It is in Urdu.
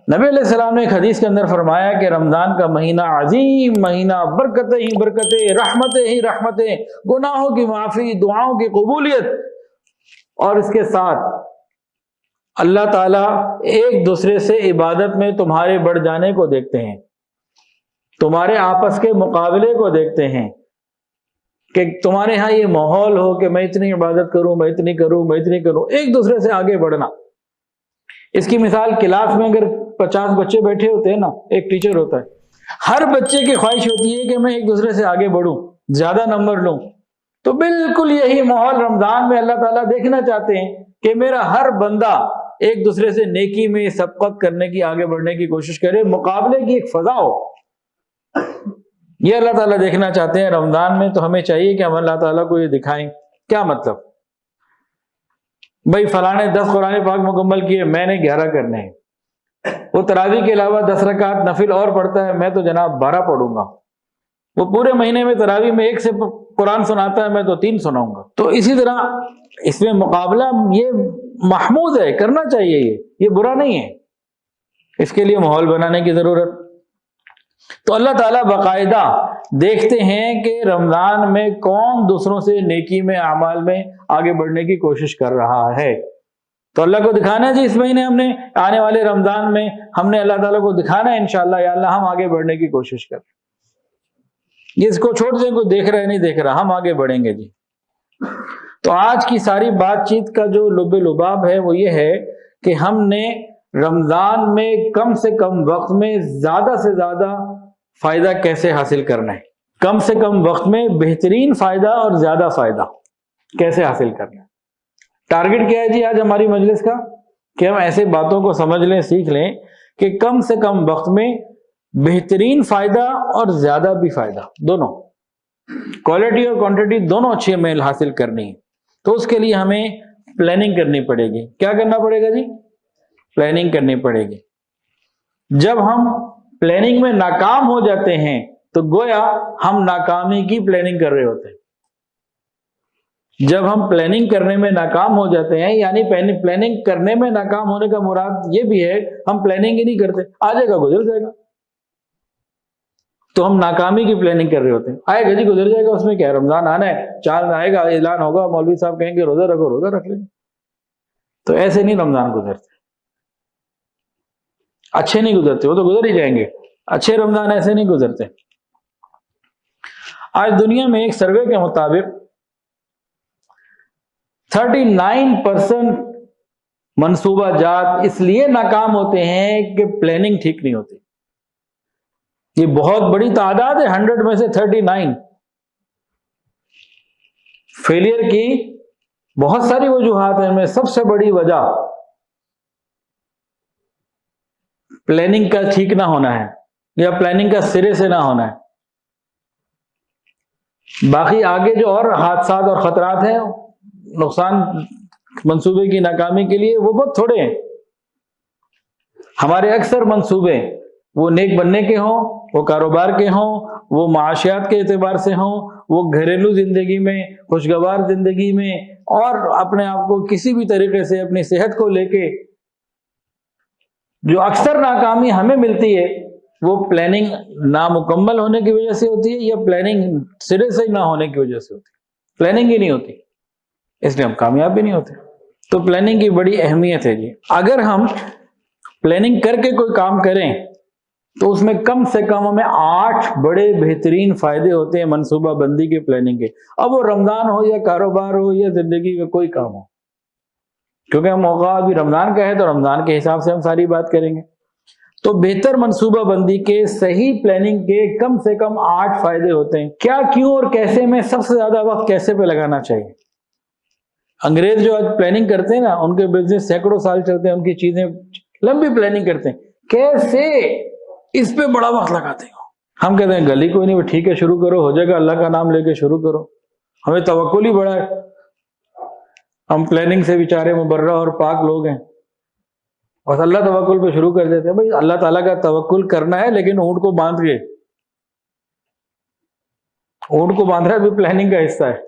نبی علیہ السلام نے ایک حدیث کے اندر فرمایا کہ رمضان کا مہینہ عظیم مہینہ، برکتیں ہی برکتیں، رحمتیں ہی رحمتیں، گناہوں کی معافی، دعاؤں کی قبولیت، اور اس کے ساتھ اللہ تعالیٰ ایک دوسرے سے عبادت میں تمہارے بڑھ جانے کو دیکھتے ہیں، تمہارے آپس کے مقابلے کو دیکھتے ہیں، کہ تمہارے ہاں یہ ماحول ہو کہ میں اتنی عبادت کروں، میں اتنی کروں، میں اتنی کروں، ایک دوسرے سے آگے بڑھنا۔ اس کی مثال کلاس میں اگر 50 بچے بیٹھے ہوتے ہیں نا، ایک ٹیچر ہوتا ہے، ہر بچے کی خواہش ہوتی ہے کہ میں ایک دوسرے سے آگے بڑھوں، زیادہ نمبر لوں۔ تو بالکل یہی ماحول رمضان میں اللہ تعالیٰ دیکھنا چاہتے ہیں کہ میرا ہر بندہ ایک دوسرے سے نیکی میں سبقت کرنے کی، آگے بڑھنے کی کوشش کرے، مقابلے کی ایک فضا ہو۔ یہ اللہ تعالیٰ دیکھنا چاہتے ہیں رمضان میں۔ تو ہمیں چاہیے کہ ہم اللہ تعالیٰ کو یہ دکھائیں۔ کیا مطلب؟ بھائی فلاں نے 10 قرآن پاک مکمل کیے، میں نے 11 کرنے ہیں۔ وہ تراویح کے علاوہ 10 رکعت نفل اور پڑھتا ہے، میں تو جناب 12 پڑھوں گا۔ وہ پورے مہینے میں تراویح میں 1 سے قرآن سناتا ہے، میں تو 3 سناؤں گا۔ تو اسی طرح اس میں مقابلہ یہ محمود ہے، کرنا چاہیے، یہ برا نہیں ہے۔ اس کے لیے ماحول بنانے کی ضرورت۔ تو اللہ تعالیٰ باقاعدہ دیکھتے ہیں کہ رمضان میں کون دوسروں سے نیکی میں، اعمال میں آگے بڑھنے کی کوشش کر رہا ہے۔ تو اللہ کو دکھانا ہے جی، اس مہینے ہم نے، آنے والے رمضان میں ہم نے اللہ تعالیٰ کو دکھانا ہے انشاءاللہ، یا اللہ ہم آگے بڑھنے کی کوشش کر۔ اس کو چھوڑ دیں، کوئی دیکھ رہا ہے نہیں دیکھ رہا، ہم آگے بڑھیں گے جی۔ تو آج کی ساری بات چیت کا جو لب لباب ہے وہ یہ ہے کہ ہم نے رمضان میں کم سے کم وقت میں زیادہ سے زیادہ فائدہ کیسے حاصل کرنا ہے، کم سے کم وقت میں بہترین فائدہ اور زیادہ فائدہ کیسے حاصل کرنا ہے۔ ٹارگٹ کیا ہے جی آج ہماری مجلس کا؟ کہ ہم ایسے باتوں کو سمجھ لیں، سیکھ لیں کہ کم سے کم وقت میں بہترین فائدہ اور زیادہ بھی فائدہ، دونوں کوالٹی اور کوانٹٹی دونوں اچھی ہمیں حاصل کرنی ہے۔ تو اس کے لیے ہمیں پلاننگ کرنی پڑے گی۔ کیا کرنا پڑے گا جی؟ پلاننگ کرنی پڑے گی۔ جب ہم پلاننگ میں ناکام ہو جاتے ہیں تو گویا ہم ناکامی کی پلاننگ کر رہے ہوتے ہیں۔ جب ہم پلاننگ کرنے میں ناکام ہو جاتے ہیں، یعنی پلاننگ کرنے میں ناکام ہونے کا مراد یہ بھی ہے ہم پلاننگ ہی نہیں کرتے، آ جائے گا گزر جائے گا، تو ہم ناکامی کی پلاننگ کر رہے ہوتے ہیں۔ آئے گا جی گزر جائے گا، اس میں کیا ہے، رمضان آنا ہے، چاند آئے گا، اعلان ہوگا، مولوی صاحب کہیں گے روزہ رکھو، روزہ رکھ لیں گے۔ تو ایسے نہیں رمضان گزرتے، اچھے نہیں گزرتے، وہ تو گزر ہی جائیں گے، اچھے رمضان ایسے نہیں گزرتے۔ آج دنیا میں ایک سروے کے مطابق 39% منصوبہ جات اس لیے ناکام ہوتے ہیں کہ پلاننگ ٹھیک نہیں ہوتی۔ یہ بہت بڑی تعداد ہے، 100 میں سے 39۔ فیلئر کی بہت ساری وجوہات ہیں، ان میں سب سے بڑی وجہ پلاننگ کا ٹھیک نہ ہونا ہے، یا پلاننگ کا سرے سے نہ ہونا ہے۔ باقی آگے جو اور حادثات اور خطرات ہیں، نقصان منصوبے کی ناکامی کے لیے، وہ بہت تھوڑے ہیں۔ ہمارے اکثر منصوبے وہ نیک بننے کے ہوں، وہ کاروبار کے ہوں، وہ معاشیات کے اعتبار سے ہوں، وہ گھریلو زندگی میں، خوشگوار زندگی میں، اور اپنے آپ کو کسی بھی طریقے سے اپنی صحت کو لے کے جو اکثر ناکامی ہمیں ملتی ہے، وہ پلاننگ نامکمل ہونے کی وجہ سے ہوتی ہے، یا پلاننگ سرے سے نہ ہونے کی وجہ سے ہوتی ہے۔ پلاننگ ہی نہیں ہوتی، اس لیے ہم کامیاب بھی نہیں ہوتے۔ تو پلاننگ کی بڑی اہمیت ہے جی۔ اگر ہم پلاننگ کر کے کوئی کام کریں تو اس میں کم سے کم ہمیں 8 بڑے بہترین فائدے ہوتے ہیں منصوبہ بندی کے، پلاننگ کے۔ اب وہ رمضان ہو یا کاروبار ہو یا زندگی کا کوئی کام ہو، کیونکہ ہم موقع ابھی رمضان کا ہے تو رمضان کے حساب سے ہم ساری بات کریں گے۔ تو بہتر منصوبہ بندی کے، صحیح پلاننگ کے کم سے کم 8 فائدے ہوتے ہیں۔ کیا، کیوں اور کیسے میں سب سے زیادہ وقت کیسے پہ لگانا چاہیے؟ انگریز جو آج پلاننگ کرتے ہیں نا، ان کے بزنس سینکڑوں سال چلتے ہیں، ان کی چیزیں لمبی پلاننگ کرتے ہیں، کیسے اس پہ بڑا وقت لگاتے ہیں۔ ہم کہتے ہیں گلی کوئی نہیں، ٹھیک ہے شروع کرو، ہو جائے گا، اللہ کا نام لے کے شروع کرو۔ ہمیں توکل ہی بڑا ہے، ہم پلاننگ سے بیچارے مبرہ اور پاک لوگ ہیں، بس اللہ توکل پہ شروع کر دیتے ہیں۔ بھائی اللہ تعالیٰ کا توکل کرنا ہے، لیکن اونٹ کو باندھ کے، اونٹ کو باندھنا بھی پلاننگ کا حصہ ہے۔